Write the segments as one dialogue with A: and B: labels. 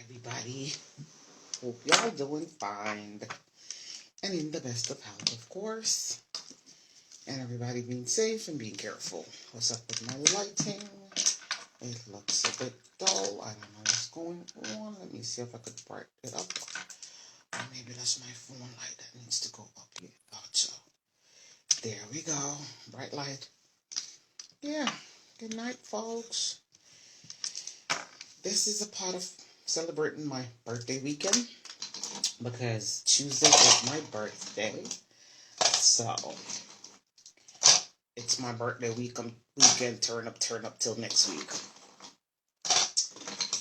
A: everybody. Hope y'all doing fine and in the best of health, of course. And everybody being safe and being careful. What's up with my lighting? It looks a bit dull. I don't know what's going on. Let me see if I could brighten it up. Or maybe that's my phone light that needs to go up here. Gotcha. There we go. Bright light. Yeah. Good night, folks. This is a part of celebrating my birthday weekend because Tuesday is my birthday. So it's my birthday weekend. Turn up till next week.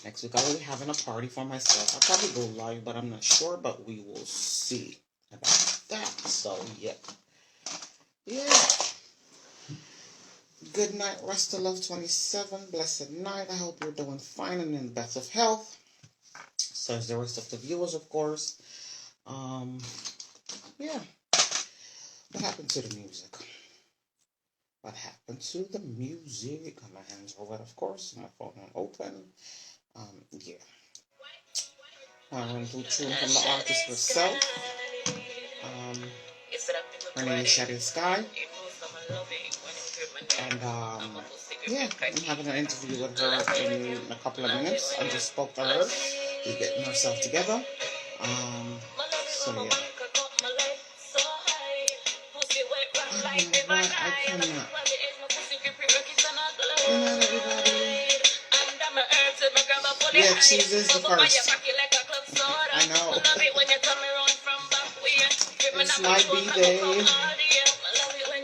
A: Next week I'll be having a party for myself. I'll probably go live, but I'm not sure. But we will see about that. So yeah. Good night, Rest of Love 27. Blessed night. I hope you're doing fine and in the best of health. So is the rest of the viewers, of course. Yeah. What happened to the music? What happened to the music? My hands are wet, of course. My phone won't open. Yeah. I run through tune from the artist herself. Her name is Shady Sky. And yeah, I'm having an interview with her in a couple of minutes. I just spoke to her. She's getting herself together. So yeah. I don't know why I cannot. Good night, everybody. Yeah, Tuesday's the first. I know. It's my B-Day.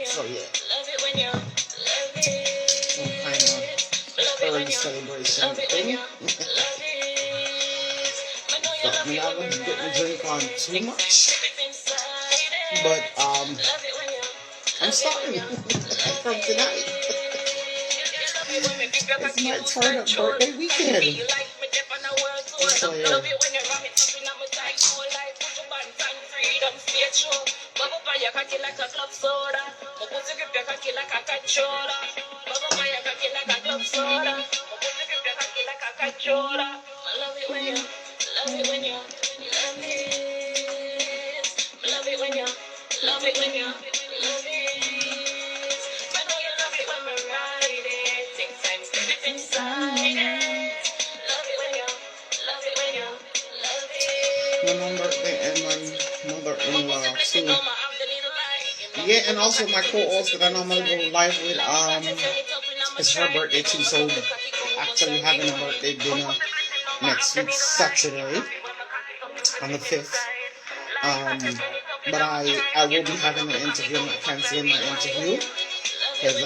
A: So yeah. Some kind of early celebration thing. So I'm not going to get my drink on too much. But I'm starting from tonight. It's my turn up birthday weekend. So yeah. My mom birthday and my mother-in-law too. Yeah, and also my co-host that I normally go live with, it's her birthday too, so actually having a birthday dinner next week, Saturday, on the 5th. But I will be having an interview. I'm not canceling my interview because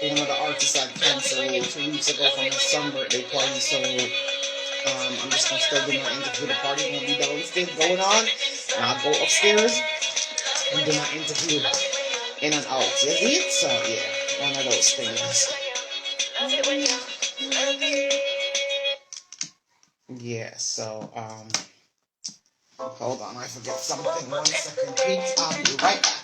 A: one of the artists I canceled 2 weeks ago from his son's birthday party, so I'm just gonna still do my interview. The party gonna be downstairs going on, and I'll go upstairs and do my interview in and out. You see it? So yeah, one of those things. Yeah. So hold on, I forget something. 1 second, please. I'll be right back.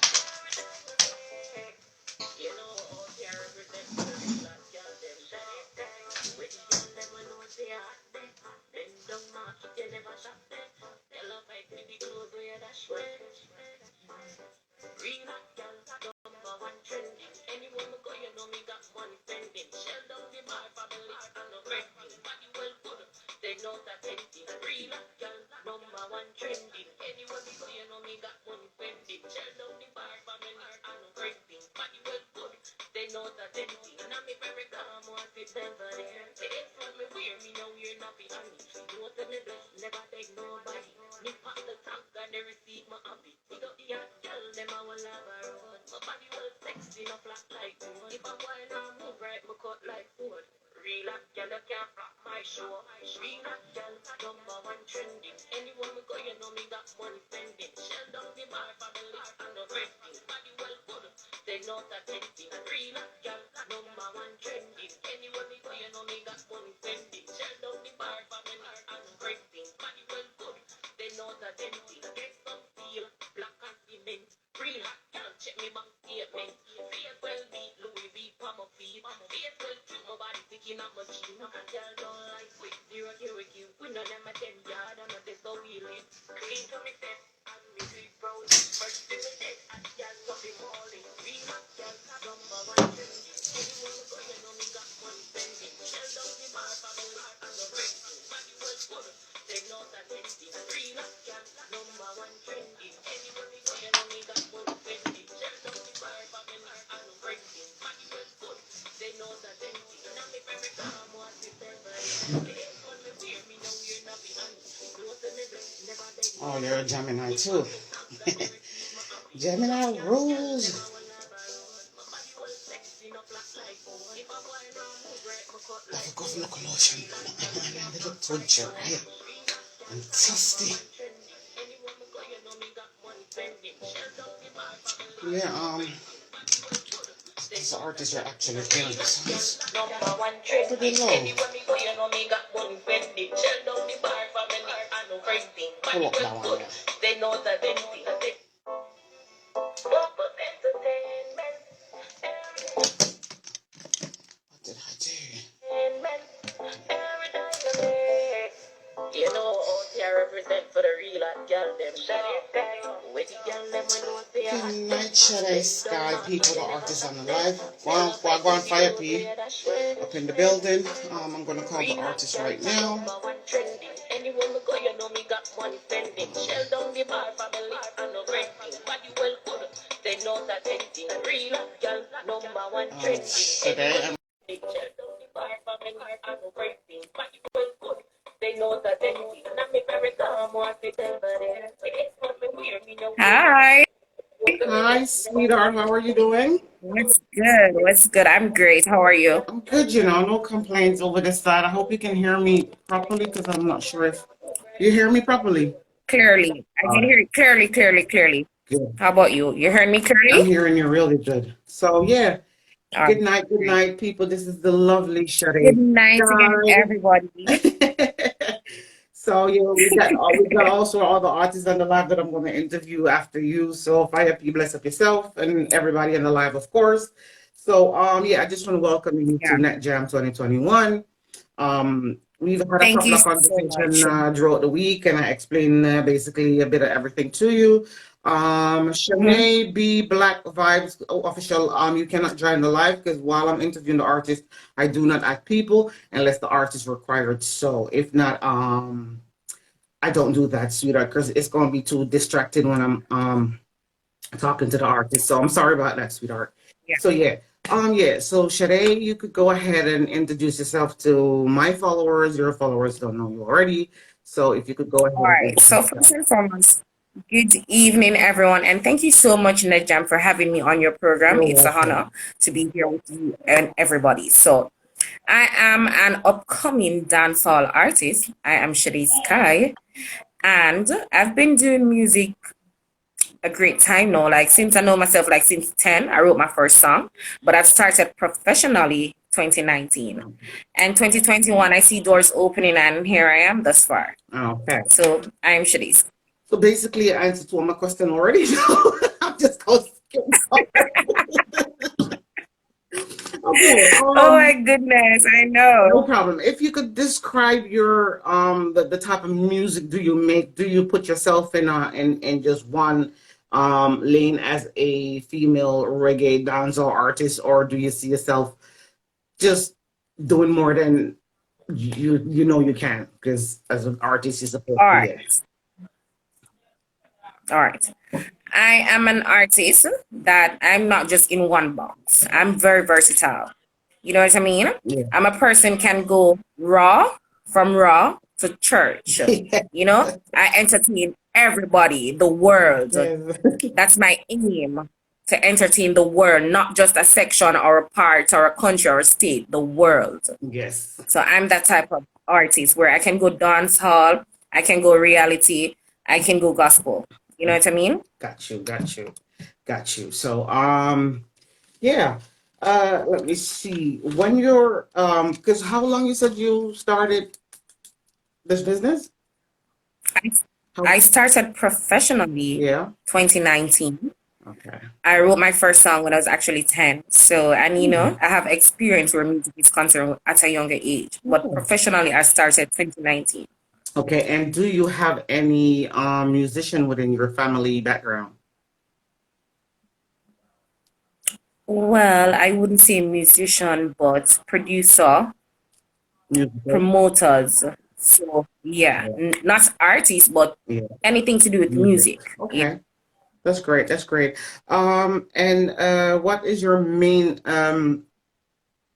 A: Oh, you're a Gemini too. Gemini rules. Dafür kaufen noch Lotion. Eine little torture, right? I'm thirsty. Yeah, these artists are actually killing themselves. Pretty low. Pull up that one, yeah. They know that they what did I do? You know, I represent for the real girl, them. Good night, Shadow Sky people, the artists on the live. Go on Fire P up in the building. I'm gonna call the artist right now. Today I'm
B: Hi.
A: Hi, sweetheart. How are you doing?
B: What's good? What's good? I'm great. How are you?
A: I'm good, no complaints over this side. I hope you can hear me properly because I'm not sure if you hear me properly.
B: Clearly. I can hear you clearly.
A: Good.
B: How about you? You heard me
A: I'm
B: clearly?
A: hearing you really good. So yeah,
B: All
A: good
B: right.
A: night, people. This is the lovely
B: Good
A: Shade
B: night again,
A: Sky.
B: everybody.
A: So we got also all the artists on the live that I'm going to interview after you. So Fire P, bless up yourself and everybody in the live, of course. So I just want to welcome you
B: Yeah.
A: to Net Jam 2021. We've had a
B: Thank
A: couple
B: you
A: of
B: so
A: conversations
B: much.
A: throughout the week, and I explained basically a bit of everything to you.
B: Mhm.
A: Shanae B Black Vibes official. You cannot join the live because while I'm interviewing the artist, I do not add people unless the artist required. So if not, I don't do that, sweetheart, because it's gonna be too distracting when I'm talking to the artist. So I'm sorry about that, sweetheart.
B: Yeah.
A: So so Shade, you could go ahead and introduce yourself to my followers. Your followers don't know you already. So if you could go ahead
B: All
A: and
B: right. So
A: introduce
B: first and foremost, good evening, everyone, and thank you so much, Najam, for having me on your program.
A: You're
B: It's an
A: welcome.
B: honor to be here with you and everybody. So I am an upcoming dancehall artist. I am Shadi Sky, and I've been doing music a great time now. Like since I know myself, like since 10, I wrote my first song, but I've started professionally 2019. And 2021, I see doors opening, and here I am thus far.
A: Okay.
B: So I'm Shadiz.
A: So basically, I answered all my question already. I'm just going to skip on. Okay.
B: Oh my goodness, I
A: No
B: know.
A: problem. If you could describe your the type of music do you make? Do you put yourself in just one lane as a female reggae dancehall artist, or do you see yourself just doing more than you know you can? Because as an artist, you're supposed
B: All
A: to,
B: right. All right. I am an artist that I'm not just in one box. I'm very versatile. You know what I mean?
A: Yeah.
B: I'm a person can go from raw to church. You know, I entertain everybody, the world.
A: Yes.
B: That's my aim, to entertain the world, not just a section or a part or a country or a state, the world.
A: Yes.
B: So I'm that type of artist where I can go dance hall, I can go reality, I can go gospel. You know what I mean?
A: Got you. So yeah. Let me see. When you're because how long you said you started this business?
B: I started professionally
A: Yeah.
B: 2019.
A: Okay.
B: I wrote my first song when I was actually 10. So, and you know, I have experience where music is concerned at a younger age. But professionally, I started 2019.
A: Okay, and do you have any musician within your family background?
B: Well, I wouldn't say musician, but producer,
A: Musical?
B: promoters. So yeah,
A: Yeah,
B: not artists, but
A: yeah,
B: anything to do with
A: music.
B: music. Yeah.
A: Okay, that's great. That's great. And what is your main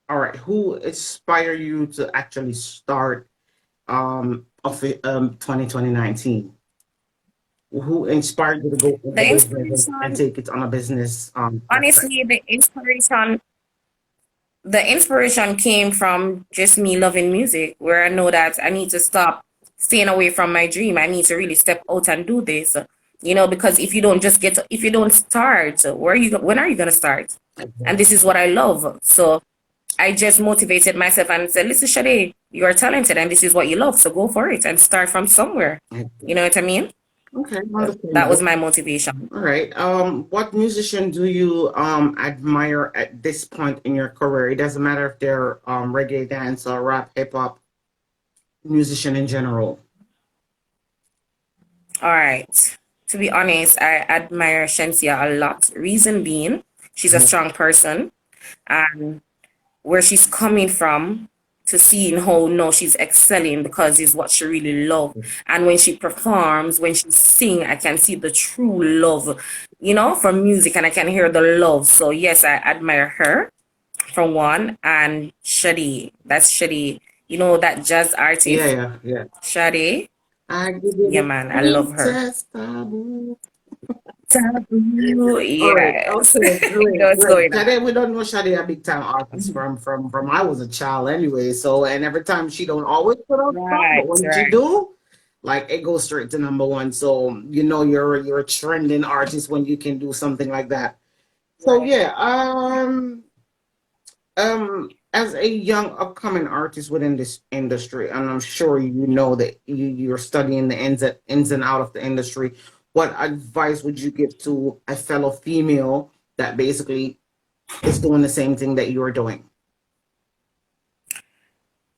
A: all right, who inspire you to actually start of it, 2019? Who inspired you to go
B: The
A: into business and
B: inspiration,
A: take it on a business aspect?
B: honestly, the inspiration came from just me loving music, where I know that I need to stop staying away from my dream. I need to really step out and do this. Because if you don't start, when are you gonna start? And this is what I love. So I just motivated myself and said, listen, Shade, you are talented and this is what you love. So go for it and start from somewhere. You know what I mean?
A: Okay,
B: That was
A: understandable.
B: my motivation.
A: All right. What musician do you admire at this point in your career? It doesn't matter if they're reggae, dance, or rap, hip hop musician in general.
B: All right. To be honest, I admire Shensia a lot. Reason being, she's a
A: Mhm.
B: strong person, and where she's coming from to seeing how no she's excelling because it's what she really loves. And when she performs, when she sing, I can see the true love, for music, and I can hear the love. So yes, I admire her for one, and Shadi. That's Shadi. That jazz
A: Yeah,
B: artist,
A: yeah, yeah.
B: Shadi.
A: I give you
B: Yeah,
A: the
B: man, I love her.
A: sweetest taboo.
B: Taboo,
A: All right.
B: yes.
A: Okay.
B: You know
A: Great.
B: what's
A: Great.
B: going on.
A: Shade, we don't know Shade a big time artist
B: Mhm.
A: from I was a child anyway. So and every time she don't always put out stuff, but
B: Right,
A: when she
B: right.
A: do, like it goes straight to number one. So you know you're a trending artist when you can do something like that. So
B: Right.
A: yeah. As a young upcoming artist within this industry, and I'm sure you know that you're studying the ins and out of the industry, what advice would you give to a fellow female that basically is doing the same thing that you're doing?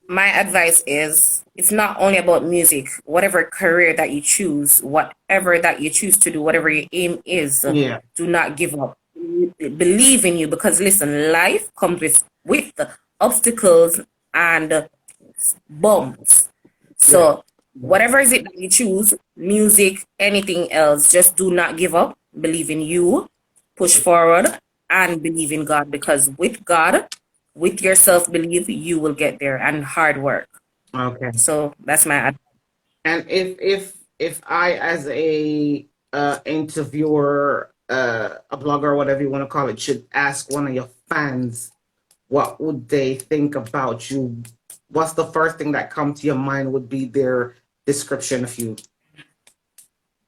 B: My advice is it's not only about music. Whatever career that you choose, whatever that you choose to do, whatever your aim is,
A: Yeah,
B: do not give up. Believe in you because listen, life comes with obstacles and bumps.
A: yeah,
B: So whatever is it that you choose, music, anything else, just do not give up. Believe in you, push forward, and believe in God because with God, with your self belief, you will get there and hard work.
A: okay.
B: So that's my advice.
A: And if I, as a interviewer, a blogger, whatever you want to call it, should ask one of your fans, what would they think about you? What's the first thing that comes to your mind would be their description of you?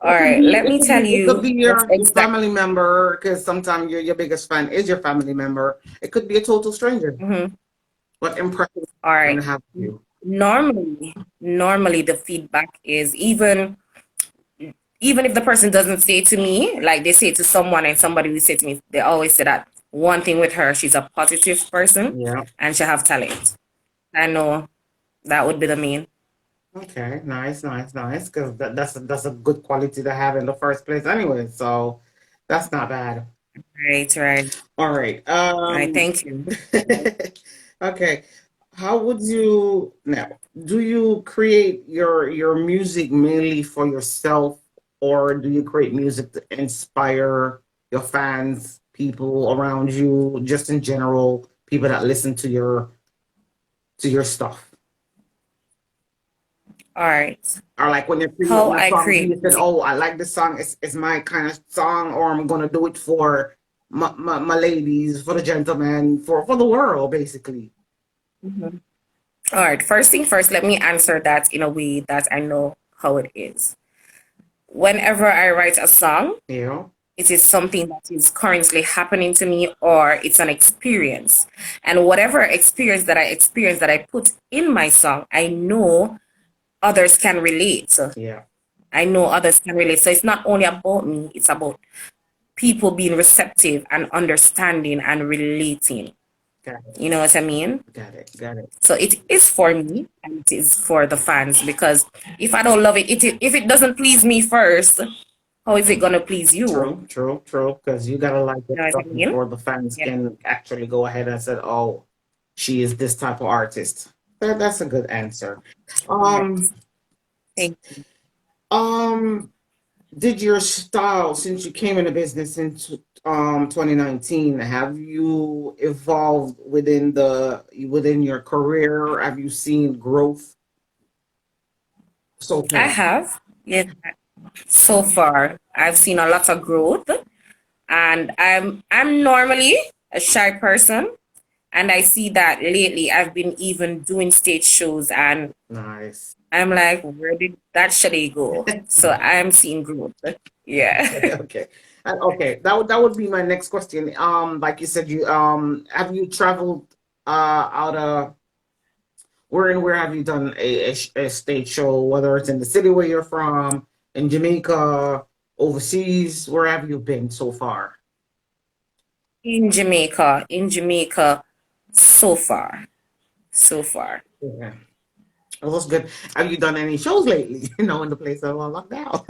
B: All right, let me tell
A: It could
B: you
A: be
B: what's
A: your
B: exact.
A: family member because sometimes your biggest fan is your family member. It could be a total stranger.
B: Mhm.
A: What impression
B: All
A: can
B: right.
A: have you?
B: Normally the feedback is even if the person doesn't say to me, like they say to someone and somebody will say to me, they always say that one thing with her, she's a positive person
A: Yeah.
B: and she have talent. I know that would be the main.
A: Okay. Nice, nice, nice. Because that's a good quality to have in the first place, anyway. So that's not bad.
B: Right, right.
A: All right.
B: Right. Thank you.
A: Okay. How would you now? Do you create your music mainly for yourself, or do you create music to inspire your fans, people around you, just in general, people that listen to your stuff?
B: All right.
A: Or like when you're
B: How
A: creating a
B: I
A: song, do
B: create
A: you said,
B: music.
A: "Oh, I like this song. It's my kind of song," or I'm gonna do it for my ladies, for the gentlemen, for the world, basically.
B: Mhm. All right. First thing first, let me answer that in a way that I know how it is. Whenever I write a song,
A: You know?
B: it is something that is currently happening to me or it's an experience. And whatever experience that I put in my song, I know others can relate. So
A: Yeah.
B: I know others can relate. So it's not only about me, it's about people being receptive and understanding and relating.
A: Got it.
B: You know what I mean?
A: Got it. Got it.
B: So it is for me and it is for the fans because if I don't love it, if it doesn't please me first, how is it gonna please you?
A: True, true, true. Because you gotta like
B: You
A: it
B: know what I
A: stuff
B: mean?
A: before the fans
B: Yeah.
A: can actually go ahead and say, "Oh, she is this type of artist." That's a good answer. Um,
B: Yes. Thank you.
A: um, did your style since you came into business in 2019, have you evolved within your career? Have you seen growth so
B: I
A: far?
B: have. Yes. So far, I've seen a lot of growth, and I'm normally a shy person, and I see that lately I've been even doing stage shows, and
A: Nice.
B: I'm like, where did that Shade go? So I'm seeing growth.
A: Okay,
B: Yeah.
A: okay. Okay, that would be my next question. Like you said, you have you traveled out where have you done a stage show, whether it's in the city where you're from, in Jamaica, overseas, where have you been so far?
B: In Jamaica, so far, so far.
A: Yeah. Well, that's good. Have you done any shows lately? In the place of lockdown.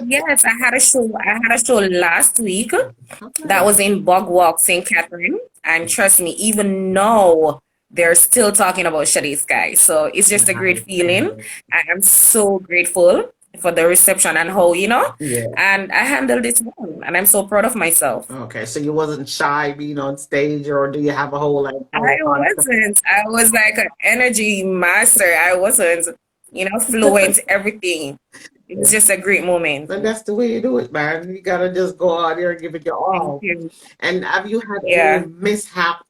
B: Yes, I had a show. I had a show last week that
A: Okay.
B: was in Bogwalk, St. Catherine. And trust me, even now they're still talking about Shadi Sky. So it's just a great
A: Nice,
B: feeling.
A: nice.
B: I am so grateful for the reception and how,
A: Yeah.
B: and I handled it well. And I'm so proud of myself.
A: Okay, so you wasn't shy being on stage, or do you have a whole
B: I
A: concept?
B: wasn't. I was like an energy master. I wasn't, fluent, everything. It was just a great moment.
A: And that's the way you do it, man. You gotta just go out there and give it your
B: Thank
A: all.
B: you.
A: And have you had any
B: Yeah.
A: mishap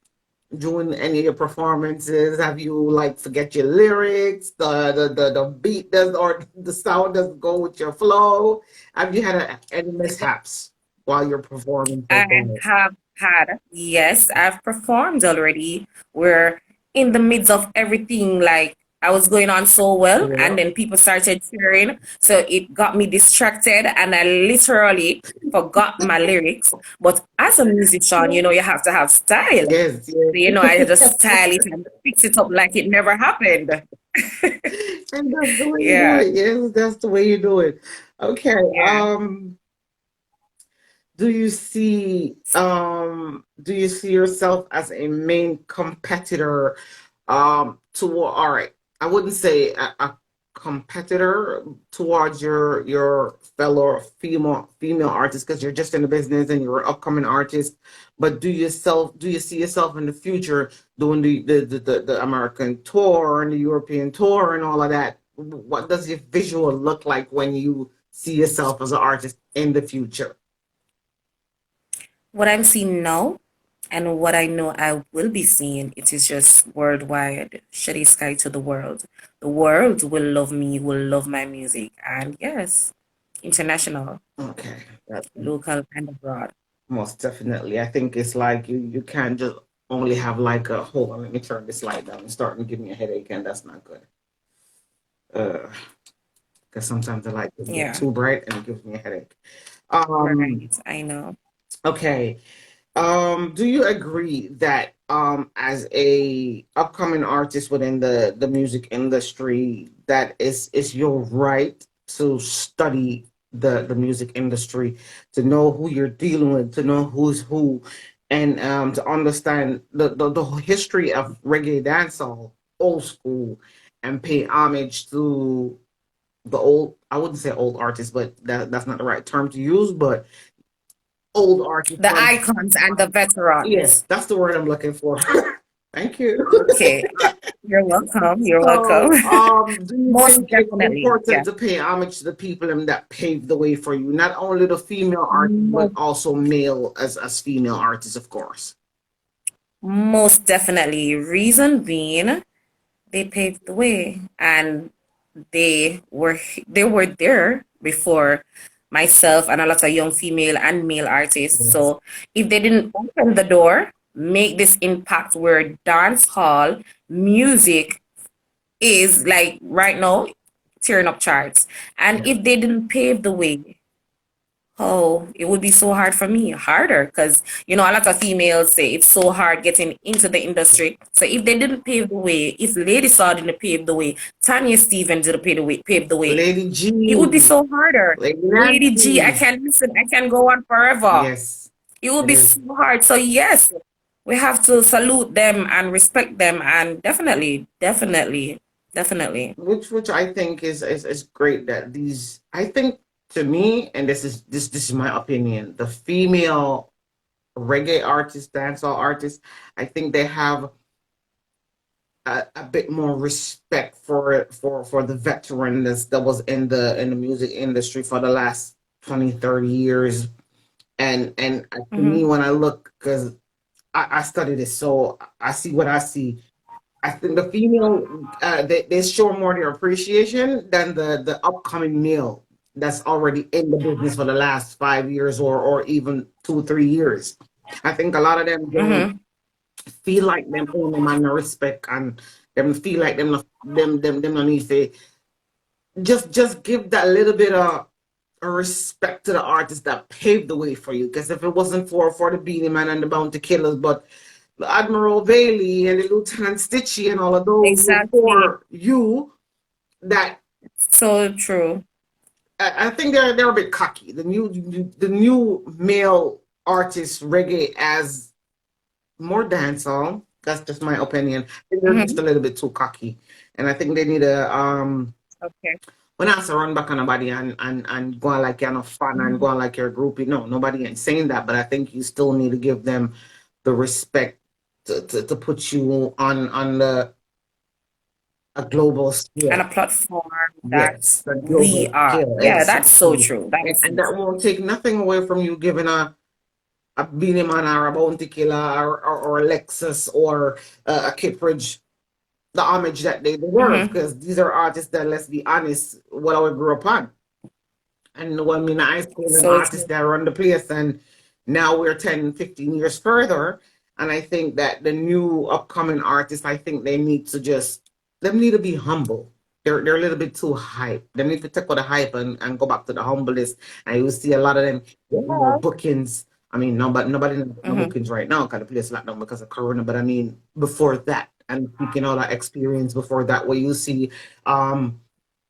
A: during any of your performances? Have you like forget your lyrics, the beat does or the sound doesn't go with your flow? Have you had any mishaps while you're performing so
B: I
A: far?
B: have had, yes, I've performed already. We're in the midst of everything, like I was going on so well, and
A: Yeah.
B: then people started cheering. So it got me distracted, and I literally forgot my lyrics. But as a musician, you have to have style.
A: Yes,
B: So, I
A: yes.
B: just style it and fix it up like it never happened.
A: And that's the way you do
B: Yeah,
A: it. Yes, that's the way you do it. Okay.
B: yeah.
A: Do you see yourself as a main competitor all right, I wouldn't say a competitor towards your fellow female artists because you're just in the business and you're an upcoming artist, but do you see yourself in the future doing the American tour and the European tour and all of that? What does your visual look like when you see yourself as an artist in the future?
B: What I'm seeing now and what I know I will be seeing, it is just worldwide, Shady Sky to the world. The world will love me, will love my music, and yes, international,
A: Okay.
B: local, and abroad.
A: Most definitely. I think it's like you can't just only have like a hold on, let me turn this light down. It's starting to give me a headache, and that's not good. Uh, because sometimes the light can get
B: Yeah,
A: too bright and it gives me a headache. Um,
B: right. I know.
A: okay. Do you agree that as a upcoming artist within the music industry, that is your right to study the music industry, to know who you're dealing with, to know who's who, and to understand the history of reggae dancehall, old school, and pay homage to the old, I wouldn't say old artists, but that's not the right term to use, but old artists
B: The
A: from.
B: icons and the veterans.
A: Yes, that's the word I'm looking for. Thank you.
B: Okay, you're welcome. You're welcome.
A: So, do you
B: Most
A: think it's
B: definitely.
A: important
B: Yeah.
A: to pay homage to the people that paved the way for you? Not only the female artists, but
B: Most,
A: also male as female artists, of course.
B: most definitely. Reason being, they paved the way and they were there before myself and a lot of young female and male artists.
A: Yes.
B: So if they didn't open the door, make this impact where dance hall music is like right now tearing up charts. And
A: Yeah.
B: if they didn't pave the way, Oh, it would be so hard for me, harder, because a lot of females say it's so hard getting into the industry. So if they didn't pave the way, if Lady Saw didn't pave the way, Tanya Stevens didn't pave the way,
A: Lady
B: it would be
A: G,
B: so harder.
A: Lady
B: Lady G, I
A: Nancy.
B: can listen, I can go on forever.
A: Yes,
B: It would
A: it
B: be
A: is.
B: so hard. So yes, we have to salute them and respect them, and definitely.
A: Which I think is great that these, I think, to me, and this is my opinion, the female reggae artists, dancehall artists, I think they have a bit more respect for the veteran that was in the music industry for the last 20, 30 years. And to me,
B: Hmm.
A: when I look, because I study this, so I see what I see. I think the female, they show more their appreciation than the upcoming male that's already in the business for the last 5 years, or even 2, 3 years. I think a lot of them don't
B: Hmm.
A: feel like them own them and no respect, and them feel like them no need to just give that little bit of respect to the artists that paved the way for you. Because if it wasn't for the Beanie Man and the Bounty Killers, but the Admiral Bailey and the Lieutenant Stitchie and all of those
B: Exactly.
A: before you, that
B: So true.
A: I think they're a bit cocky. The new male artists reggae as more dancehall. That's just my opinion. I think they're just
B: Hmm.
A: a little bit too cocky, and I think they need a
B: Okay.
A: when I say run back on nobody and go on like you're not fun and go
B: Mhm.
A: on like you're a groupie. No, nobody ain't saying that, but I think you still need to give them the respect to put you on a global
B: And a
A: scale.
B: platform that
A: Yes, the
B: we
A: global
B: are.
A: scale,
B: Yeah, that's so
A: exactly.
B: true.
A: And,
B: That's so
A: and that
B: true.
A: won't take nothing away from you giving a Beanie Man or a Bounty Killer or a Lexus or a Kittredge the homage that they deserve,
B: Hmm.
A: because these are artists that, let's be honest, what I grew up on. And when me in high school, them
B: So
A: artists
B: true.
A: that run the place, and now we're 10, 15 years further. And I think that the new upcoming artists, I think they need to just, them need to be humble. They're a little bit too hype. They need to take out the hype and go back to the humbleness. And you see a lot of them getting more
B: Yeah.
A: bookings. I mean, nobody no
B: Hmm.
A: bookings right now because the place locked down because of Corona. But I mean, before that, and speaking all that experience before that, where you see um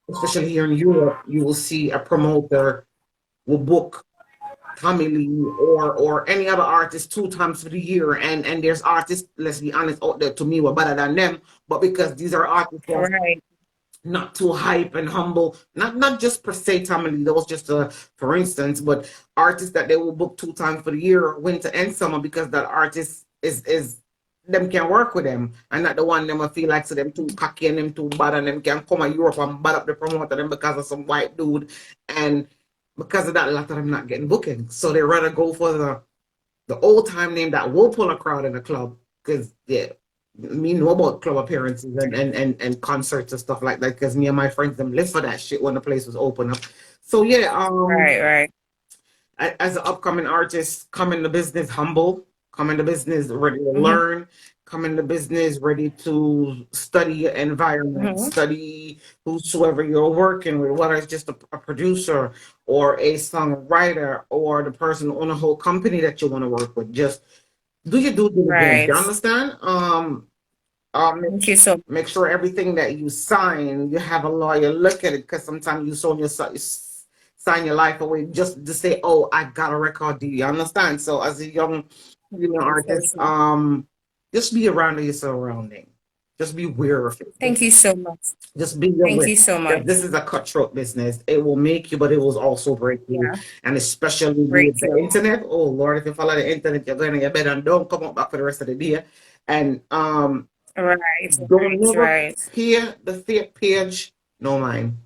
A: especially here in Europe, you will see a promoter will book Tommy Lee or any other artist 2 times for the year, and there's artists, let's be honest, out there to me were better than them, but because these are artists that's
B: Right.
A: not too hype and humble, not just per se Tommy Lee, that was just a for instance, but artists that they will book 2 times for the year, winter and summer, because that artist is them can work with them and not the one them I feel like so them too cocky and them too bad and them can come to Europe and bad up the promoter them because of some white dude, and because of that a lot of them not getting bookings. So they rather go for the old time name that will pull a crowd in a club. Because yeah, me know about club appearances and concerts and stuff like that. Because me and my friends them live for that shit when the place was open up. So yeah,
B: Right.
A: as an upcoming artist, come in the business humble, come in the business ready to
B: Hmm.
A: learn, come in the business ready to study your environment,
B: Hmm.
A: study whosoever you're working with, whether it's just a producer or a songwriter or the person on a whole company that you want to work with. Just do your due diligence. You
B: Right.
A: understand? Um, make,
B: Thank you so
A: make sure everything that you sign, you have a lawyer look at it, because sometimes sign your life away just to say, "Oh, I got a record deal." You understand? So, as a young female
B: It's so
A: artist,
B: true.
A: just be around your surrounding. Just be aware of it.
B: Thank you so much.
A: Just be
B: Thank
A: aware.
B: you so
A: Because
B: much.
A: this is a cutthroat business. It will make you, but it will also break you.
B: Yeah.
A: And especially with
B: Break
A: the
B: you.
A: internet. Oh Lord, if you follow the internet, you're going to your bed and don't come up back for the rest of the day. And don't never
B: Right.
A: peer the fake page. No mind.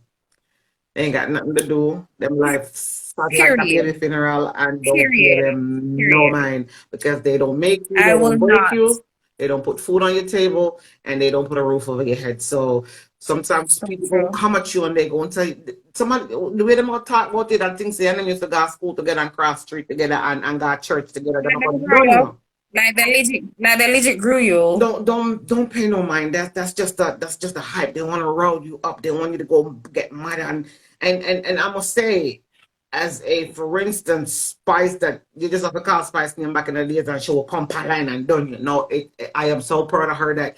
A: They ain't got nothing to do. Them life sad like a baby
B: Period.
A: funeral, and don't pay
B: Period.
A: them no
B: Period.
A: mind, because they don't make you,
B: I
A: they
B: will
A: don't break
B: not.
A: you, they don't put food on your table, and they don't put a roof over your head. So sometimes
B: So
A: people go
B: true.
A: come at you and they go and tell you someone the way them all talk about it and things they them used to go to school together and cross street together and go to church together. Them
B: Like
A: about
B: them
A: done,
B: grow
A: you
B: up.
A: know.
B: Like they legit grew you.
A: Don't pay no mind. That's just a hype. They want to roll you up. They want you to go get mad, and I must say, as a, for instance, Spice, that you just have to call Spice name back in the days and she will come per line and done. I am so proud of her that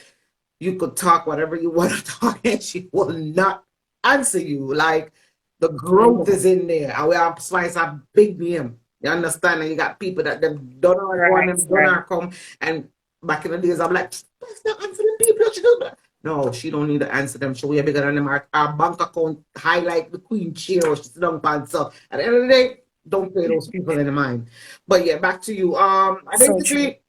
A: you could talk whatever you want to talk and she will not answer you. Like the growth is in there. And we have Spice a big name. You understand? And you got people that them don't know
B: Right,
A: them, don't
B: right.
A: come. And back in the days, I'm like, Spice not answering people. She do that. No, she don't need to answer them. She way bigger than them. Our bank account highlight the queen chair or she's down pan. So at the end of the day, don't pay those people in the mind. But yeah, back to you. I
B: So true.
A: basically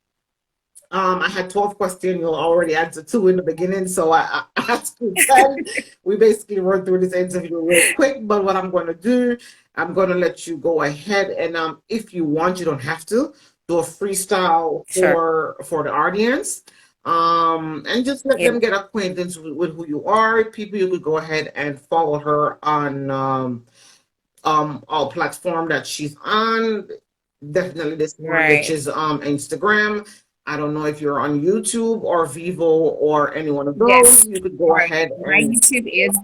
A: I had 12 questions. You already answered two in the beginning, so I asked you 10. We basically run through this interview real quick, but what I'm going to do, I'm going to let you go ahead and if you want, you don't have to do a freestyle
B: Sure.
A: for the audience. And just let
B: Yeah.
A: them get acquaintance with who you are. People, you could go ahead and follow her on all platform that she's on. Definitely this one, which
B: Right.
A: is Instagram. I don't know if you're on YouTube or Vivo or any one of those.
B: Yes.
A: You could go
B: Right.
A: ahead
B: My
A: and
B: YouTube is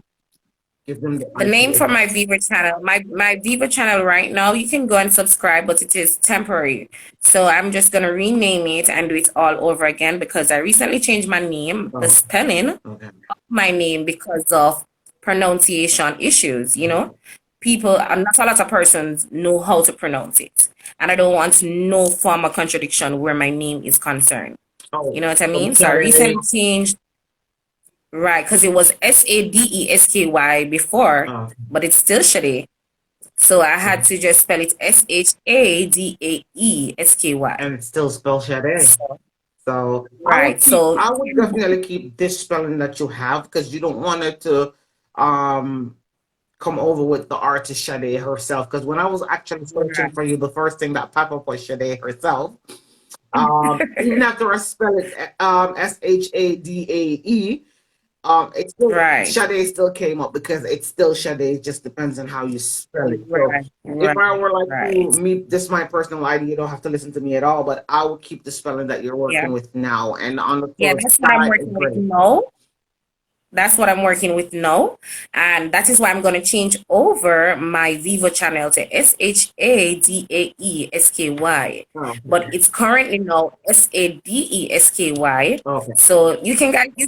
A: give them the
B: the name
A: IP
B: for my
A: address.
B: Viva channel. My Viva channel right now, you can go and subscribe, but it is temporary. So I'm just gonna rename it and do it all over again because I recently changed my name, the
A: Oh,
B: spelling
A: okay.
B: my name because of pronunciation issues, you know. People, not a lot of persons know how to pronounce it. And I don't want no form of contradiction where my name is concerned. You
A: Oh,
B: know what I
A: from
B: mean? So I
A: Saturday.
B: recently changed, right, because it was Sadesky before,
A: Oh,
B: but it's still Shade. So I had to just spell it Shadaesky.
A: and it's still spelled Sade.
B: So,
A: So
B: right. So
A: I would definitely keep this spelling that you have because you don't want it to um come over with the artist Sade herself. Because when I was actually searching
B: right.
A: for you, the first thing that popped up was Sade herself. Even after I spell it Shadae, it still
B: Right.
A: Sade still came up because it's still Sade. It just depends on how you spell it. So
B: Right.
A: if I
B: Right.
A: were like you,
B: Right.
A: me, this is my personal ID. You don't have to listen to me at all. But I would keep the spelling that you're
B: Yeah.
A: working with now, and on the
B: Yeah,
A: first
B: that's what I'm
A: side is
B: working with
A: great.
B: now. That's what I'm working with now. And that is why I'm going to change over my Vivo channel to Shadaesky.
A: Oh,
B: But
A: okay.
B: it's currently now Sadesky.
A: Okay.
B: So you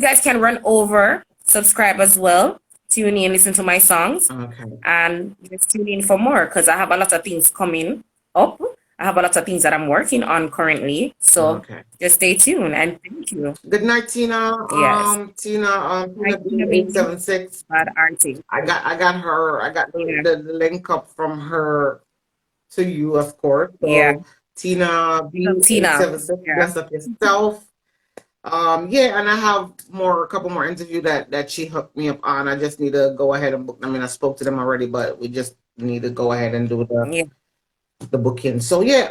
B: guys can run over, subscribe as well, tune in, listen to my songs,
A: Okay.
B: and just tune in for more because I have a lot of things coming up. I have a lot of things that I'm working on currently. So
A: Okay.
B: just stay tuned and thank you.
A: Good night, Tina.
B: Yes.
A: Tina
B: Hi,
A: B
B: Tina
A: eight
B: B.
A: seven six.
B: Bad auntie.
A: I got her. I got
B: Yeah.
A: the link up from her to you, of course.
B: Yeah.
A: So Tina
B: So,
A: B eight
B: Tina.
A: seven six.
B: Yeah.
A: Bless up yourself. Yeah, and I have a couple more interview that she hooked me up on. I just need to go ahead and book. I mean, I spoke to them already, but we just need to go ahead and do
B: Yeah.
A: the booking. So yeah,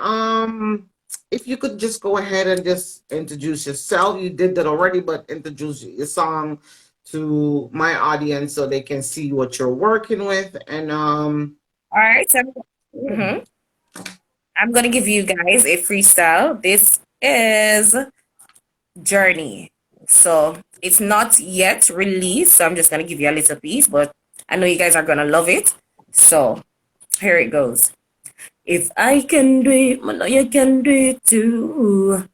A: if you could just go ahead and just introduce yourself. You did that already, but introduce your song to my audience so they can see what you're working with. And
B: All right. So, mhm. I'm going to give you guys a freestyle. This is Journey. So it's not yet released. So I'm just going to give you a little piece, but I know you guys are going to love it. So here it goes. If I can do it, man, know you can do it too.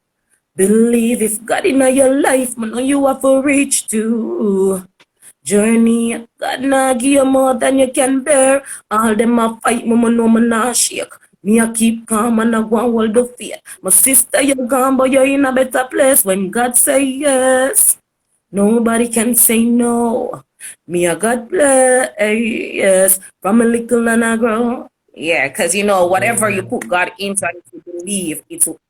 B: Believe if God in your life, man, know you have to reach to. Journey, God nah give you more than you can bear. All them a fight, mama know me nah shake. Me a keep calm and I go and hold the faith. My sister, you gone, but you're in a better place when God say yes. Nobody can say no. Me a God bless, yes. From a little and I grow. Yeah, because you know, whatever you
A: yeah,
B: put God into and if you believe,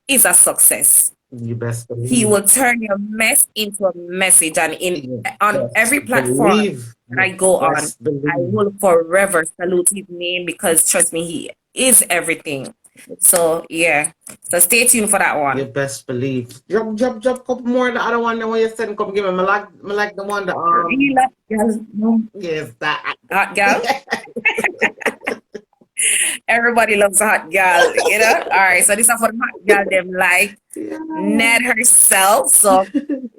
B: is a success.
A: you best
B: He
A: believe.
B: will turn your mess into a message, and
A: You
B: on every
A: best
B: platform
A: believe.
B: that I
A: You
B: go on,
A: best
B: I
A: believe.
B: will forever salute his name because trust me, he is everything. So yeah, so stay tuned for that
A: You
B: one.
A: best believe. Drop, couple more. The other one, the one you said, come give me. I like the one that
B: Real hot girl, no.
A: yes, that.
B: Hot girl. Everybody loves a hot girl, you know. All right, so this is for the hot girl them like
A: Yeah.
B: Ned herself. So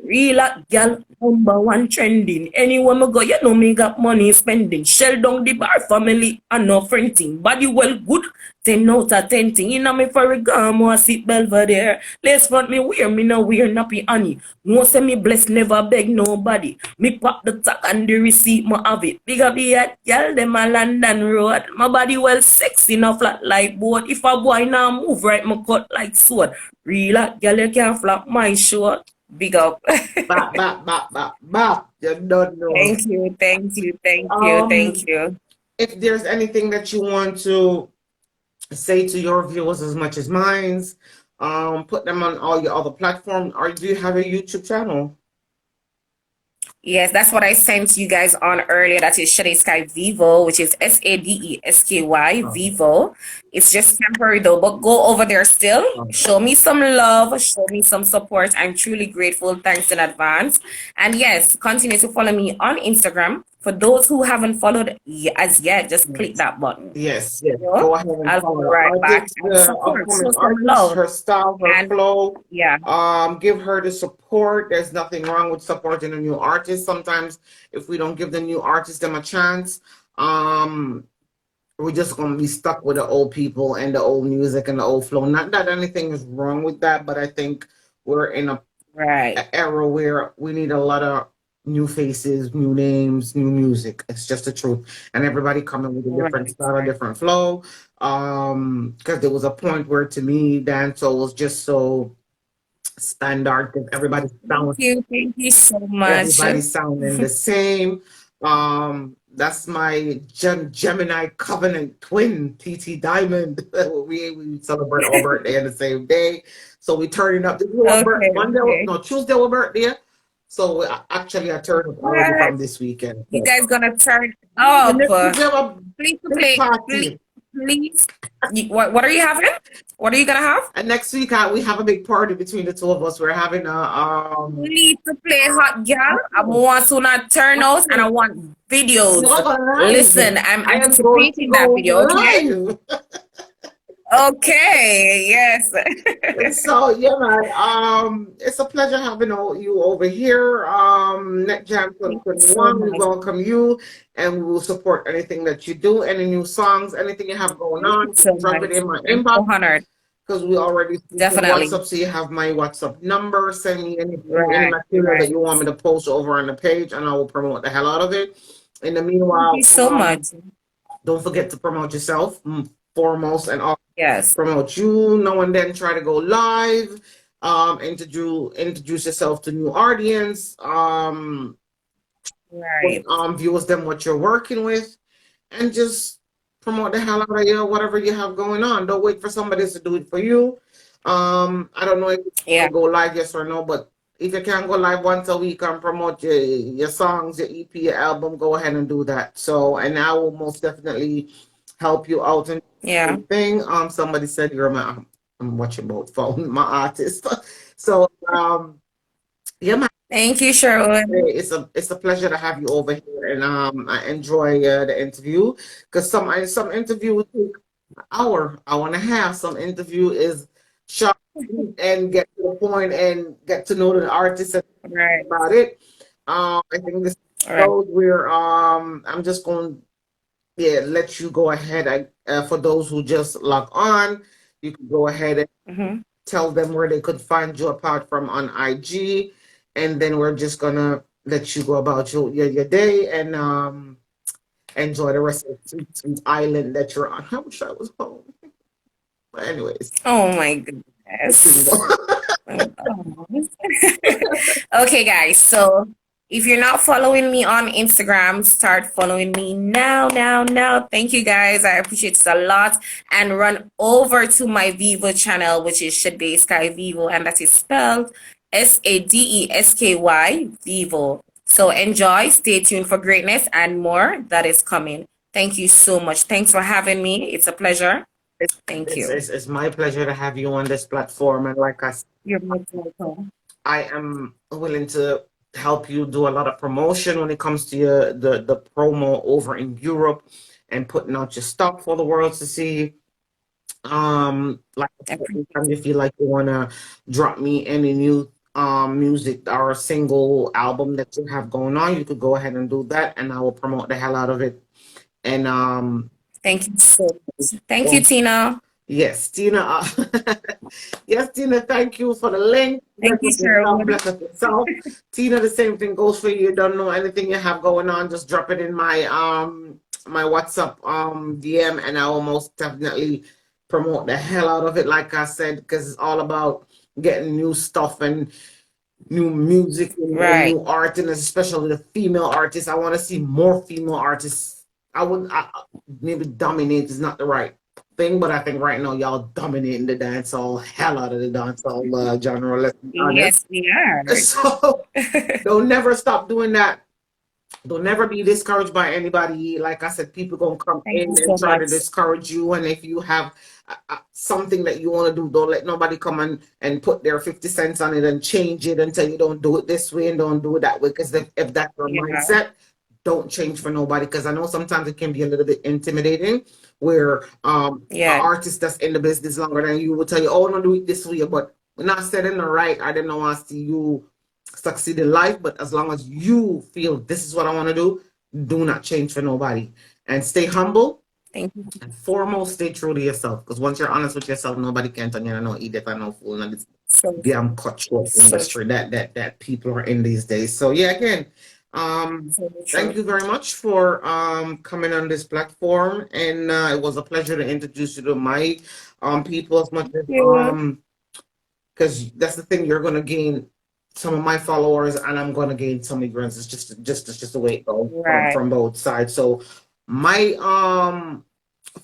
B: Real hot gal, #1 trending. Anywhere me go, you know me got money spending. Shell down the bar family and no friending. Body well good, 10 out of 10 thing. Inna me Ferragamo, I sit Belvedere. Lace front me wear, me no wear nappy honey. No say me blessed, never beg nobody. Me pop the tag and the receipt, me have it. Big up the hot gal, them a London road. My body well sexy, no flat like board. If a boy now move right, me cut like sword. Real hot gal, you can't flap my short. Big up.
A: Bop, bop, bop, bop, bop. You don't know.
B: Thank you, thank you, thank you, thank you.
A: If there's anything that you want to say to your viewers as much as mine's, put them on all your other platforms, or do you have a YouTube channel?
B: Yes, that's what I sent you guys on earlier. That is Shade Sky Vivo, which is SADESKY Vivo. It's just temporary though, but go over there still. Show me some love, show me some support. I'm truly grateful. Thanks in advance. And yes, continue to follow me on Instagram. For those who haven't followed as yet, just click that button.
A: Yes,
B: You know?
A: go ahead and
B: I'll
A: follow
B: go right back.
A: the
B: Support,
A: upcoming
B: show some
A: artist,
B: love.
A: her style, her
B: And
A: flow.
B: yeah,
A: Give her the support. There's nothing wrong with supporting a new artist. Sometimes if we don't give the new artist them a chance, we're just gonna be stuck with the old people and the old music and the old flow. Not that anything is wrong with that, but I think we're in a
B: right.
A: era where we need a lot of new faces, new names, new music. It's just the truth. And everybody coming with a different
B: Right.
A: style, a different flow. Because there was a point where to me, dancehall was just so standard because everybody sounds
B: Thank you so much.
A: everybody's sounding the same. That's my Gemini covenant twin, TT Diamond. we celebrate our birthday on the same day. So we turning up. This is our
B: Okay,
A: Monday,
B: okay.
A: no, Tuesday our birthday. So actually I turned up already
B: What?
A: from this weekend.
B: You
A: So
B: guys gonna turn
A: the
B: up?
A: next week we have a
B: Please
A: big
B: play,
A: party.
B: please. What are you having? What are you gonna have?
A: And next week we have a big party between the two of us. We're having a
B: Please to play Hot Girl. I want to not turn out and I want videos.
A: You're going live.
B: Listen, I'm
A: I am going to
B: anticipating that
A: go
B: video. Okay.
A: live.
B: Okay. Yes.
A: So yeah, man. It's a pleasure having you over here. Net Jam
B: Thank you
A: 2021.
B: so
A: We
B: much.
A: welcome you, and we will support anything that you do, any new songs, anything you have going
B: Thank
A: on.
B: you so
A: Drop
B: much.
A: it in my
B: I'm so
A: inbox
B: honored.
A: because we already speak in
B: Definitely.
A: WhatsApp, so you have my WhatsApp number. Send me any
B: Right.
A: material that
B: Right.
A: you want me to post over on the page, and I will promote the hell out of it. In the meanwhile,
B: Thank you so much.
A: don't forget to promote yourself foremost, and all
B: Yes.
A: promote you now and then. Try to go live, introduce yourself to new audience,
B: Right.
A: viewers them what you're working with, and just promote the hell out of you, whatever you have going on. Don't wait for somebody to do it for you. I don't know if you
B: Yeah.
A: can go live, yes or no, but if you can go live once a week and promote your songs, your EP, your album, go ahead and do that. So, and I will most definitely help you out in
B: Yeah.
A: thing. Somebody said you're I'm watching both phone, my artist. So, yeah, man,
B: Thank you, Sherwood.
A: it's a pleasure to have you over here, and I enjoy the interview because some interview take an hour and a half. Some interview is short and get to the point and get to know the artist and
B: Right.
A: about it. I think this
B: Right.
A: shows where I'm just going to let you go ahead. For those who just log on, you can go ahead and
B: Mhm.
A: tell them where they could find you apart from on IG, and then we're just gonna let you go about your day and enjoy the rest of the sweet, sweet island that you're on. I wish I was home. But anyways,
B: Oh my goodness. Okay, guys. So if you're not following me on Instagram, start following me now. Thank you, guys. I appreciate it a lot. And run over to my Vivo channel, which is Shade Sky Vivo, and that is spelled SADESKY Vivo. So enjoy, stay tuned for greatness and more that is coming. Thank you so much. Thanks for having me. It's a pleasure. Thank you.
A: It's my pleasure to have you on this platform, and like I said,
B: You're most welcome.
A: I am willing to help you do a lot of promotion when it comes to the promo over in Europe and putting out your stuff for the world to see. Like anytime you feel like you wanna drop me any new music or single album that you have going on, you could go ahead and do that, and I will promote the hell out of it. And
B: Thank you so much. Thank you, Tina.
A: yes, Tina. Yes, Tina. Thank you for the link.
B: Thank
A: Bless
B: you,
A: up yourself.
B: Sherwood.
A: Bless up yourself. Tina, the same thing goes for you. You don't know anything you have going on, just drop it in my WhatsApp DM, and I will most definitely promote the hell out of it. Like I said, because it's all about getting new stuff and new music and
B: Right.
A: new art, and especially the female artists. I want to see more female artists. Maybe dominate is not the right thing, but I think right now y'all dominating the dancehall hell out of the dancehall genre. Let's be honest.
B: Yes, we are.
A: So don't never stop doing that. Don't never be discouraged by anybody. Like I said, people gonna come
B: Thank
A: in
B: you
A: and
B: so
A: try to
B: much.
A: discourage you. And if you have something that you want to do, don't let nobody come and put their 50 cents on it and change it and tell you don't do it this way and don't do it that way. Because if that's your
B: Yeah.
A: mindset, don't change for nobody. Because I know sometimes it can be a little bit intimidating where an
B: Yeah.
A: artist that's in the business longer than you will tell you, oh, no, do it this way. But we're not setting the right. I didn't want to see you succeed in life, but as long as you feel this is what I want to do not change for nobody. And stay humble.
B: Thank you
A: And foremost, stay true to yourself. Because once you're honest with yourself, nobody can turn you no idiot and no fool in this
B: so,
A: damn cutthroat
B: so
A: industry that people are in these days. So yeah, again,
B: so
A: thank
B: true.
A: you very much for coming on this platform. And it was a pleasure to introduce you to my people as much as
B: Yeah.
A: because that's the thing, you're gonna gain some of my followers and I'm gonna gain some migrants. It's just the way it goes
B: Right.
A: from both sides. So my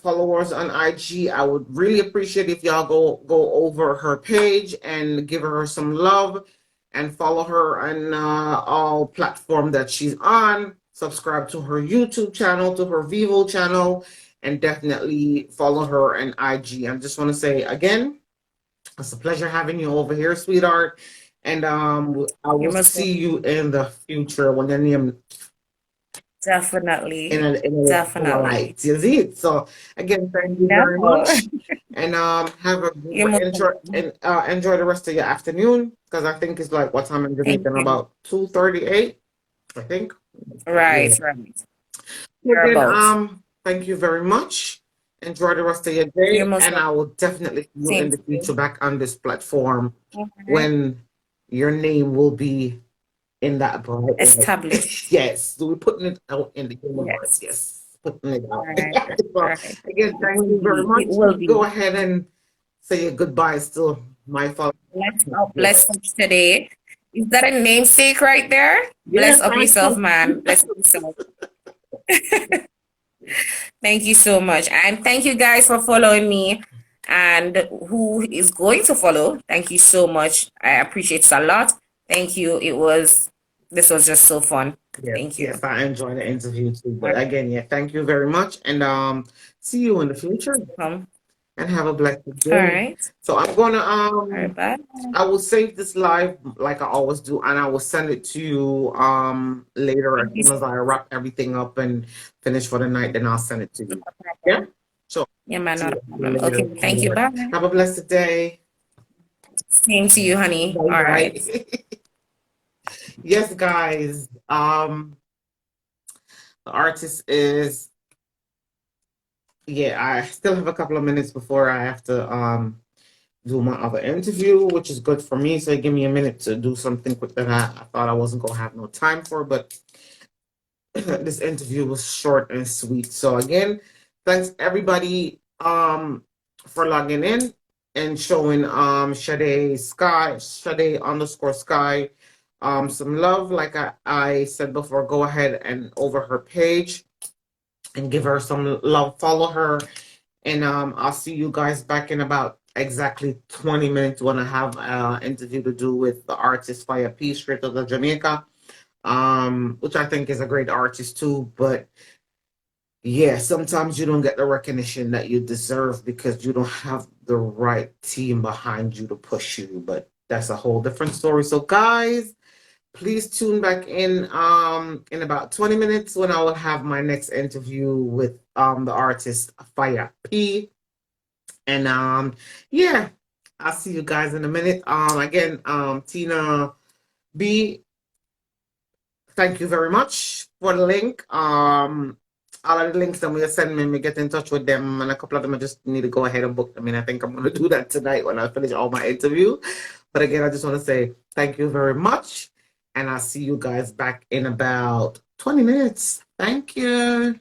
A: followers on IG, I would really appreciate if y'all go over her page and give her some love and follow her on all platform that she's on. Subscribe to her YouTube channel, to her Vivo channel, and definitely follow her on IG. I just want to say again, it's a pleasure having you over here, sweetheart. And I
B: You
A: will
B: must
A: see you in the future when your name in
B: definitely,
A: a full
B: definitely.
A: light. You see it? So again, thank you very
B: No,
A: much. And have a
B: you're most
A: enjoy
B: welcome.
A: and enjoy the rest of your afternoon because I think it's like what time in
B: Thank
A: Jamaica?
B: you.
A: About 2:38, I think. Yeah.
B: Right, right.
A: So
B: You're
A: again,
B: about.
A: thank you very much. Enjoy the rest of your
B: You're
A: day,
B: most
A: and
B: welcome.
A: I will definitely see you
B: Same
A: in
B: to
A: the future
B: you.
A: back on this platform
B: All right.
A: when your name will be in that bright light.
B: Established.
A: Yes, so we're putting it out in the universe.
B: Yes.
A: Yes, putting it out.
B: Right,
A: So,
B: right.
A: again,
B: It
A: thank
B: will
A: you very
B: be. It
A: much.
B: will
A: Go
B: be.
A: ahead and say your goodbyes to my father.
B: Bless up today. Is that a namesake right there?
A: Yes,
B: Bless up
A: I
B: yourself,
A: know.
B: man. Bless up yourself. Thank you so much. And thank you guys for following me and who is going to follow. Thank you so much. I appreciate it a lot. Thank you. This was just so fun.
A: Yes,
B: Thank you.
A: yes, I enjoyed the interview too.
B: All
A: But again, yeah, thank you very much, and see you in the future.
B: right.
A: And have a blessed
B: All
A: day.
B: right.
A: So I'm gonna
B: All right. Bye.
A: I will save this live like I always do, and I will send it to you later as
B: Thank you
A: soon
B: so
A: as I wrap everything up and finish for the night. Then I'll send it to
B: much.
A: you. Yeah. So
B: Yeah, man,
A: see
B: not a
A: you
B: problem.
A: later.
B: Okay. Thank you. Bye.
A: Have a blessed day.
B: Same to you, honey.
A: Bye
B: All right.
A: bye. Yes, guys. The artist is yeah. I still have a couple of minutes before I have to do my other interview, which is good for me. So give me a minute to do something quick that I thought I wasn't gonna have no time for, but this interview was short and sweet. So again, thanks everybody for logging in and showing Sade underscore Sky some love. Like I said before, go ahead and over her page and give her some love, follow her, and I'll see you guys back in about exactly 20 minutes when I have an interview to do with the artist Fire P straight out of Jamaica, which I think is a great artist too. But yeah, sometimes you don't get the recognition that you deserve because you don't have the right team behind you to push you. But that's a whole different story. So guys, please tune back in about 20 minutes when I will have my next interview with the artist Fire P. And yeah, I'll see you guys in a minute. Again, Tina B, thank you very much for the link. All of the links that we send me get in touch with them, and a couple of them I just need to go ahead and book them in. I think I'm going to do that tonight when I finish all my interview. But again, I just want to say thank you very much, and I'll see you guys back in about 20 minutes. Thank you.